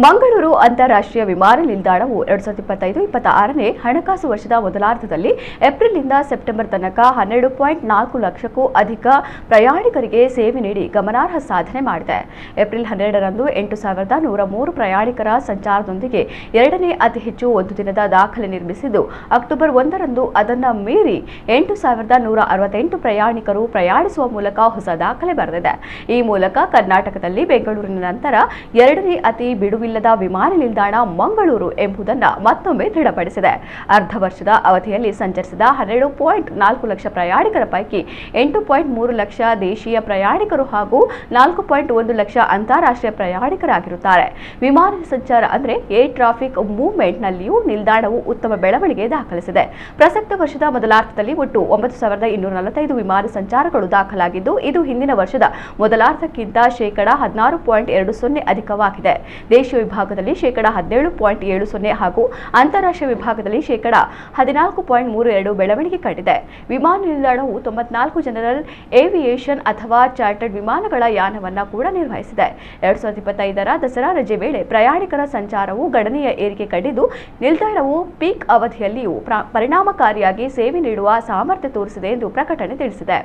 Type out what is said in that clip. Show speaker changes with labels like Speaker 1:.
Speaker 1: ಮಂಗಳೂರು ಅಂತಾರಾಷ್ಟ್ರೀಯ ವಿಮಾನ ನಿಲ್ದಾಣವು 2025-26ನೇ ಹಣಕಾಸು ವರ್ಷದ ಮೊದಲಾರ್ಧದಲ್ಲಿ ಏಪ್ರಿಲ್ನಿಂದ ಸೆಪ್ಟೆಂಬರ್ ತನಕ 12.4 ಲಕ್ಷಕ್ಕೂ ಅಧಿಕ ಪ್ರಯಾಣಿಕರಿಗೆ ಸೇವೆ ನೀಡಿ ಗಮನಾರ್ಹ ಸಾಧನೆ ಮಾಡಿದೆ. ಏಪ್ರಿಲ್ 12ರಂದು 8,103 ಪ್ರಯಾಣಿಕರ ಸಂಚಾರದೊಂದಿಗೆ ಎರಡನೇ ಅತಿ ಹೆಚ್ಚು ಒಂದು ದಿನದ ದಾಖಲೆ ನಿರ್ಮಿಸಿದ್ದು, ಅಕ್ಟೋಬರ್ 1ರಂದು ಅದನ್ನು ಮೀರಿ 8,168 ಪ್ರಯಾಣಿಕರು ಪ್ರಯಾಣಿಸುವ ಮೂಲಕ ಹೊಸ ದಾಖಲೆ ಬರೆದಿದೆ. ಈ ಮೂಲಕ ಕರ್ನಾಟಕದಲ್ಲಿ ಬೆಂಗಳೂರಿನ ನಂತರ ಎರಡನೇ ಅತಿ ಬಿಡುವಿಲ್ಲದ ವಿಮಾನ ನಿಲ್ದಾಣ ಮಂಗಳೂರು ಎಂಬುದನ್ನು ಮತ್ತೊಮ್ಮೆ ದೃಢಪಡಿಸಿದೆ. ಅರ್ಧ ವರ್ಷದ ಅವಧಿಯಲ್ಲಿ ಸಂಚರಿಸಿದ 12.4 ಲಕ್ಷ ಪ್ರಯಾಣಿಕರ ಪೈಕಿ 8.3 ಲಕ್ಷ ದೇಶೀಯ ಪ್ರಯಾಣಿಕರು ಹಾಗೂ 4.1 ಲಕ್ಷ ಅಂತಾರಾಷ್ಟ್ರೀಯ ಪ್ರಯಾಣಿಕರಾಗಿರುತ್ತಾರೆ. ವಿಮಾನ ಸಂಚಾರ ಅಂದರೆ ಏರ್ ಟ್ರಾಫಿಕ್ ಮೂವ್ಮೆಂಟ್ನಲ್ಲಿಯೂ ನಿಲ್ದಾಣವು ಉತ್ತಮ ಬೆಳವಣಿಗೆ ದಾಖಲಿಸಿದೆ. ಪ್ರಸಕ್ತ ವರ್ಷದ ಮೊದಲಾರ್ಧದಲ್ಲಿ ಒಟ್ಟು 9,245 ವಿಮಾನ ಸಂಚಾರಗಳು ದಾಖಲಾಗಿದ್ದು, ಇದು ಹಿಂದಿನ ವರ್ಷದ ಮೊದಲಾರ್ಧಕ್ಕಿಂತ ಶೇಕಡಾ 16.20 ಅಧಿಕವಾಗಿದೆ. ದೇಶೀಯ ವಿಭಾಗದಲ್ಲಿ ಶೇಕಡಾ 17.70 ಹಾಗೂ ಅಂತಾರಾಷ್ಟ್ರೀಯ ವಿಭಾಗದಲ್ಲಿ ಶೇಕಡಾ 14.32 ಬೆಳವಣಿಗೆ ಕಂಡಿದೆ. ವಿಮಾನ ನಿಲ್ದಾಣವು 94 ಜನರಲ್ ಏವಿಯೇಷನ್ ಅಥವಾ ಚಾರ್ಟರ್ಡ್ ವಿಮಾನಗಳ ಯಾನವನ್ನು ಕೂಡ ನಿರ್ವಹಿಸಿದೆ. 2025ರ ದಸರಾ ರಜೆ ವೇಳೆ ಪ್ರಯಾಣಿಕರ ಸಂಚಾರವು ಗಣನೀಯ ಏರಿಕೆ ಕಂಡಿದ್ದು, ನಿಲ್ದಾಣವು ಪೀಕ್ ಅವಧಿಯಲ್ಲಿಯೂ ಪರಿಣಾಮಕಾರಿಯಾಗಿ ಸೇವೆ ನೀಡುವ ಸಾಮರ್ಥ್ಯ ತೋರಿಸಿದೆ ಎಂದು ಪ್ರಕಟಣೆ ತಿಳಿಸಿದೆ.